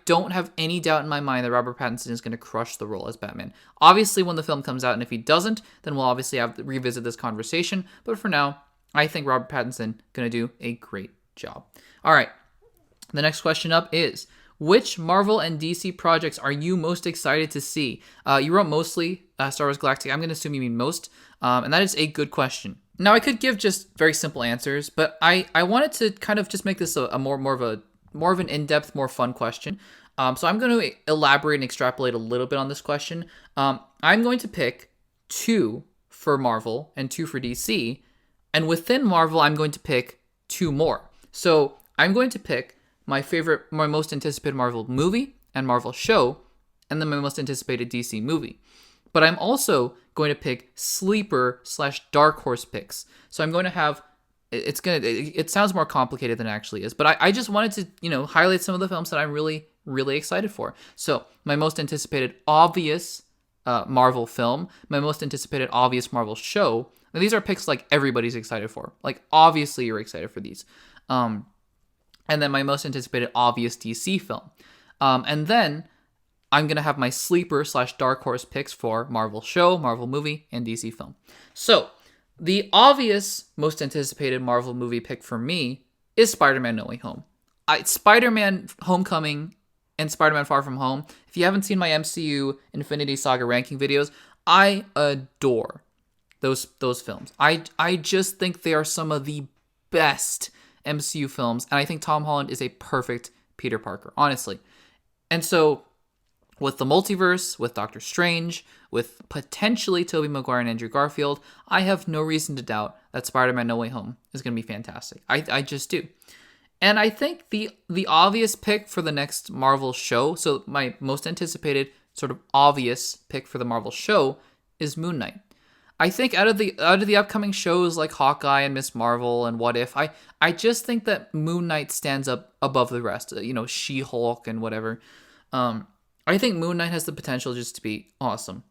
don't have any doubt in my mind that Robert Pattinson is going to crush the role as Batman. Obviously, when the film comes out, and if he doesn't, then we'll obviously have to revisit this conversation. But for now, I think Robert Pattinson going to do a great job. All right, the next question up is, which Marvel and DC projects are you most excited to see? You wrote mostly Star Wars Galactic. I'm going to assume you mean most, and that is a good question. Now, I could give just very simple answers, but I wanted to kind of just make this a more of an in-depth, more fun question. So I'm going to elaborate and extrapolate a little bit on this question. I'm going to pick 2 for Marvel and 2 for DC. And within Marvel, I'm going to pick 2 more. So I'm going to pick my most anticipated Marvel movie and Marvel show, and then my most anticipated DC movie. But I'm also going to pick sleeper/dark horse picks. So I'm going to have, it sounds more complicated than it actually is, but I just wanted to, highlight some of the films that I'm really, really excited for. So my most anticipated obvious Marvel film, my most anticipated obvious Marvel show. Now, these are picks like everybody's excited for. Like, obviously you're excited for these. And then my most anticipated obvious DC film. And then I'm going to have my sleeper/dark horse picks for Marvel show, Marvel movie, and DC film. So the obvious most anticipated Marvel movie pick for me is Spider-Man No Way Home. Spider-Man Homecoming and Spider-Man Far From Home. If you haven't seen my MCU Infinity Saga ranking videos, I adore those films. I just think they are some of the best MCU films, and I think Tom Holland is a perfect Peter Parker, honestly. And so with the multiverse, with Doctor Strange, with potentially Tobey Maguire and Andrew Garfield, I have no reason to doubt that Spider-Man No Way Home is going to be fantastic. I just do. And I think the obvious pick for the next Marvel show, so my most anticipated sort of obvious pick for the Marvel show is Moon Knight. I think out of the upcoming shows like Hawkeye and Miss Marvel and What If, I just think that Moon Knight stands up above the rest. She-Hulk and whatever. I think Moon Knight has the potential just to be awesome.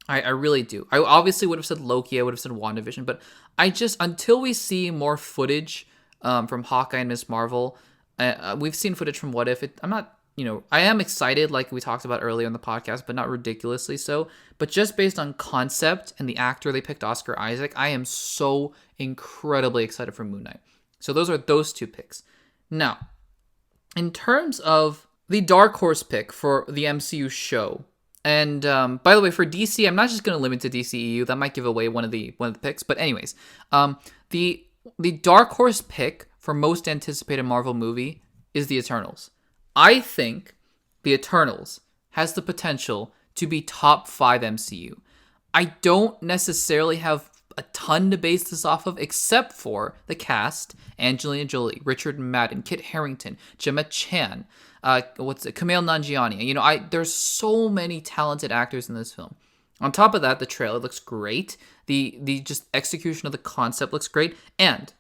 I really do. I obviously would have said Loki. I would have said WandaVision, but until we see more footage from Hawkeye and Miss Marvel, we've seen footage from What If. I am excited, like we talked about earlier in the podcast, but not ridiculously so. But just based on concept and the actor they picked, Oscar Isaac, I am so incredibly excited for Moon Knight. So those are those 2 picks. Now, in terms of the dark horse pick for the MCU show, and by the way, for DC, I'm not just going to limit to DCEU. That might give away one of the picks. But anyways, the dark horse pick for most anticipated Marvel movie is The Eternals. I think The Eternals has the potential to be top 5 MCU. I don't necessarily have a ton to base this off of, except for the cast: Angelina Jolie, Richard Madden, Kit Harington, Gemma Chan, Kumail Nanjiani. There's so many talented actors in this film. On top of that, the trailer looks great. The just execution of the concept looks great, and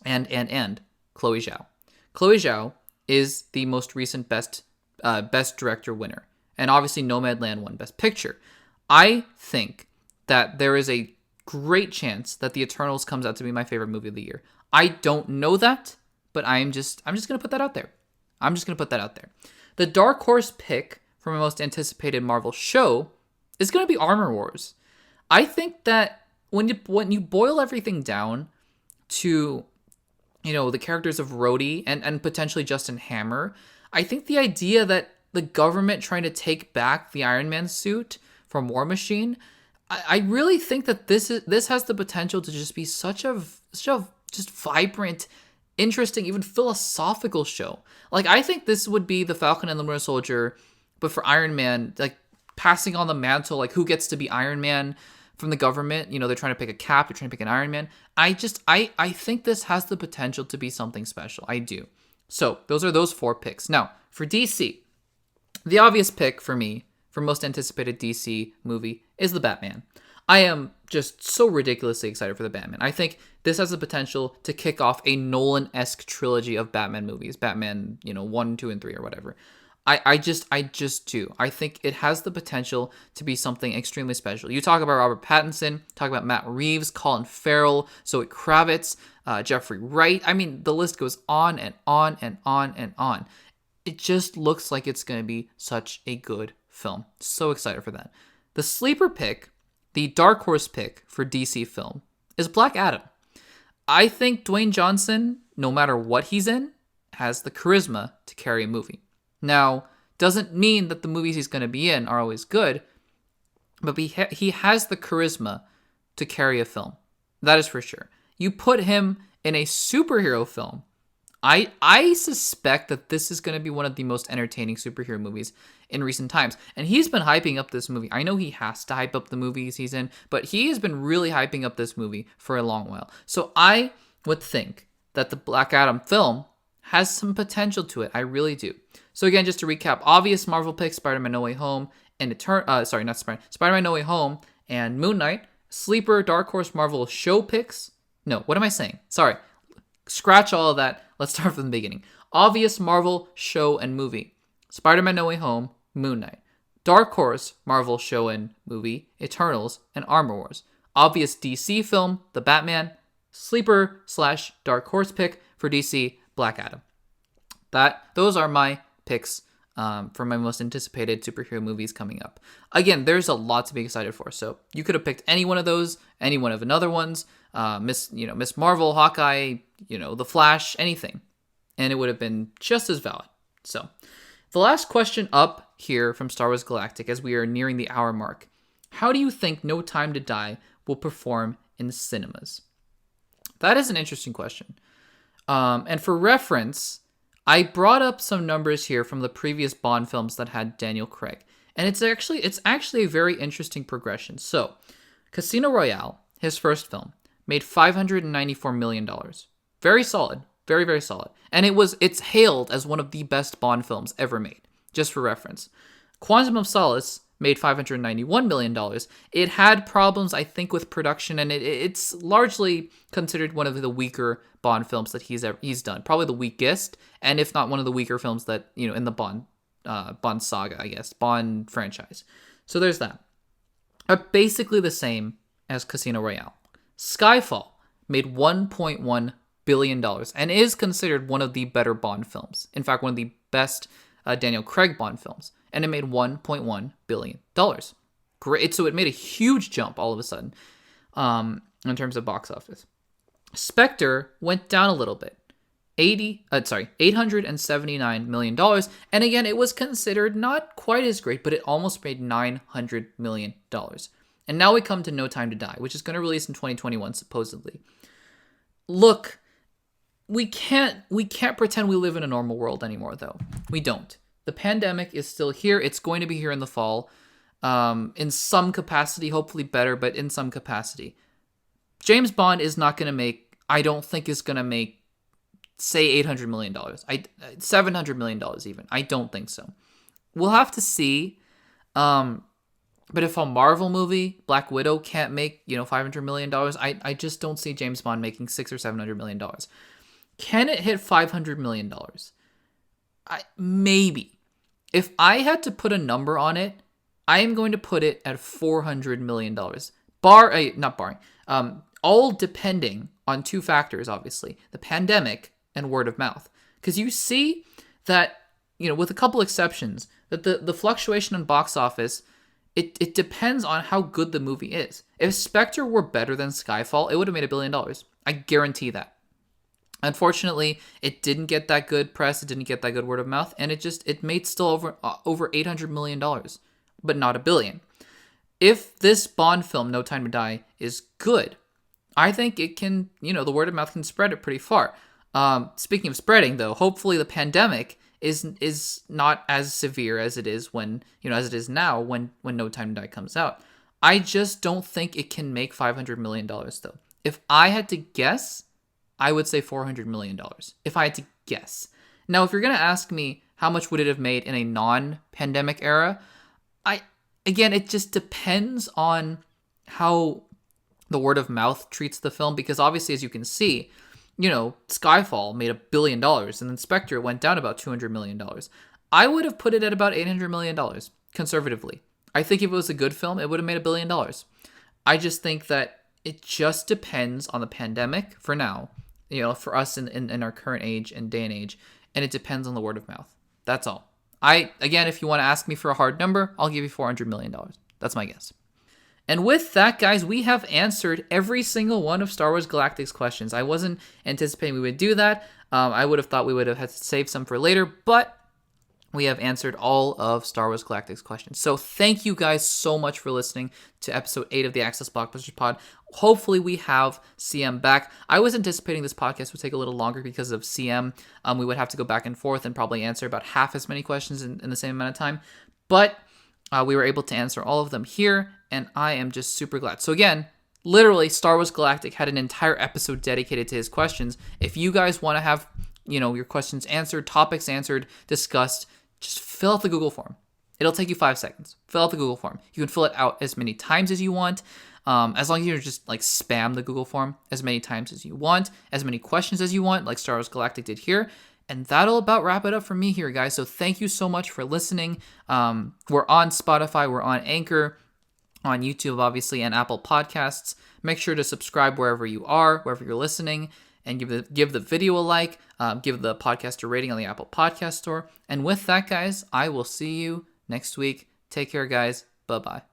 Chloe Zhao. Chloe Zhao is the most recent best director winner, and obviously Nomadland won Best Picture. I think that there is a great chance that The Eternals comes out to be my favorite movie of the year. I don't know that, but I'm just going to put that out there. The dark horse pick for my most anticipated Marvel show is going to be Armor Wars. I think that when you boil everything down to, the characters of Rhodey and potentially Justin Hammer, I think the idea that the government trying to take back the Iron Man suit from War Machine, I really think that this has the potential to just be such a just vibrant, interesting, even philosophical show. Like, I think this would be the Falcon and the Winter Soldier, but for Iron Man, like passing on the mantle, like who gets to be Iron Man from the government. They're trying to pick a Cap, they're trying to pick an Iron Man. I think this has the potential to be something special. I do. So those are those 4 picks. Now, for DC, the obvious pick for me, for most anticipated DC movie, is the Batman. I am just so ridiculously excited for the Batman. I think this has the potential to kick off a Nolan-esque trilogy of Batman movies. Batman, 1, 2, and 3 or whatever. I just do. I think it has the potential to be something extremely special. You talk about Robert Pattinson, talk about Matt Reeves, Colin Farrell, Zoe Kravitz, Jeffrey Wright. I mean, the list goes on and on and on and on. It just looks like it's going to be such a good film. So excited for that. The sleeper pick, the dark horse pick for DC film, is Black Adam. I think Dwayne Johnson, no matter what he's in, has the charisma to carry a movie. Now, doesn't mean that the movies he's going to be in are always good, but he has the charisma to carry a film. That is for sure. You put him in a superhero film, I suspect that this is going to be one of the most entertaining superhero movies in recent times. And he's been hyping up this movie. I know he has to hype up the movies he's in, but he has been really hyping up this movie for a long while. So I would think that the Black Adam film has some potential to it. I really do. So again, just to recap, obvious Marvel picks, Spider-Man No Way Home and Spider-Man No Way Home and Moon Knight. Sleeper Dark Horse Marvel show picks. No, what am I saying? Sorry. Scratch all of that. Let's start from the beginning. Obvious Marvel show and movie. Spider-Man No Way Home, Moon Knight. Dark Horse Marvel show and movie, Eternals and Armor Wars. Obvious DC film, The Batman. Sleeper / Dark Horse pick for DC, Black Adam. Those are my picks for my most anticipated superhero movies coming up. Again, there's a lot to be excited for. So you could have picked any one of those, any one of another ones, Miss Marvel, Hawkeye, The Flash, anything, and it would have been just as valid. So the last question up here from Star Wars Galactic, as we are nearing the hour mark: how do you think No Time to Die will perform in cinemas? That is an interesting question. And for reference, I brought up some numbers here from the previous Bond films that had Daniel Craig, and it's actually a very interesting progression. So, Casino Royale, his first film, made $594 million. Very solid, very, very solid. And it's hailed as one of the best Bond films ever made, just for reference. Quantum of Solace made $591 million. It had problems, I think, with production, and it's largely considered one of the weaker Bond films that he's done. Probably the weakest, and if not one of the weaker films that, in the Bond saga, I guess, Bond franchise. So there's that. Basically the same as Casino Royale. Skyfall made $1.1 billion and is considered one of the better Bond films. In fact, one of the best Daniel Craig Bond films. And it made $1.1 billion. Great. So it made a huge jump all of a sudden in terms of box office. Spectre went down a little bit. $879 million. And again, it was considered not quite as great, but it almost made $900 million. And now we come to No Time to Die, which is going to release in 2021, supposedly. Look, we can't pretend we live in a normal world anymore, though. We don't. The pandemic is still here. It's going to be here in the fall. In some capacity, hopefully better, but in some capacity. James Bond is not going to make, I don't think is going to make, say, $800 million. $700 million even. I don't think so. We'll have to see. But if a Marvel movie, Black Widow, can't make, $500 million, I just don't see James Bond making $600 or $700 million. Can it hit $500 million? Maybe. If I had to put a number on it, I am going to put it at $400 million. All depending on two factors, obviously. The pandemic and word of mouth. Because you see that, with a couple exceptions, that the fluctuation in box office It depends on how good the movie is. If Spectre were better than Skyfall, it would have made $1 billion. I guarantee that. Unfortunately, it didn't get that good press. It didn't get that good word of mouth, and it made still over $800 million, but not $1 billion. If this Bond film, No Time to Die, is good, I think it can, the word of mouth can spread it pretty far. Speaking of spreading, though, hopefully the pandemic is not as severe as it is as it is now when No Time to Die comes out. I just don't think it can make $500 million, though. If I had to guess, I would say $400 million. If I had to guess. Now, if you're going to ask me how much would it have made in a non-pandemic era, again, it just depends on how the word of mouth treats the film, because obviously, as you can see, Skyfall made $1 billion, and then Spectre went down about $200 million. I would have put it at about $800 million, conservatively. I think if it was a good film, it would have made $1 billion. I just think that it just depends on the pandemic for now, for us in our current age and day and age, and it depends on the word of mouth. That's all. Again, if you want to ask me for a hard number, I'll give you $400 million. That's my guess. And with that, guys, we have answered every single one of Star Wars Galactic's questions. I wasn't anticipating we would do that. I would have thought we would have had to save some for later, but we have answered all of Star Wars Galactic's questions. So thank you guys so much for listening to episode 8 of the Access Blockbusters Pod. Hopefully we have CM back. I was anticipating this podcast would take a little longer because of CM. We would have to go back and forth and probably answer about half as many questions in the same amount of time. But we were able to answer all of them here, and I am just super glad. So again, literally, Star Wars Galactic had an entire episode dedicated to his questions. If you guys want to have, your questions answered, topics answered, discussed, just fill out the Google form. It'll take you 5 seconds. Fill out the Google form. You can fill it out as many times as you want, as long as you just spam the Google form as many times as you want, as many questions as you want, like Star Wars Galactic did here. And that'll about wrap it up for me here, guys. So thank you so much for listening. We're on Spotify, we're on Anchor, on YouTube, obviously, and Apple Podcasts. Make sure to subscribe wherever you are, wherever you're listening, and give the video a like, give the podcast a rating on the Apple Podcast Store. And with that, guys, I will see you next week. Take care, guys. Bye-bye.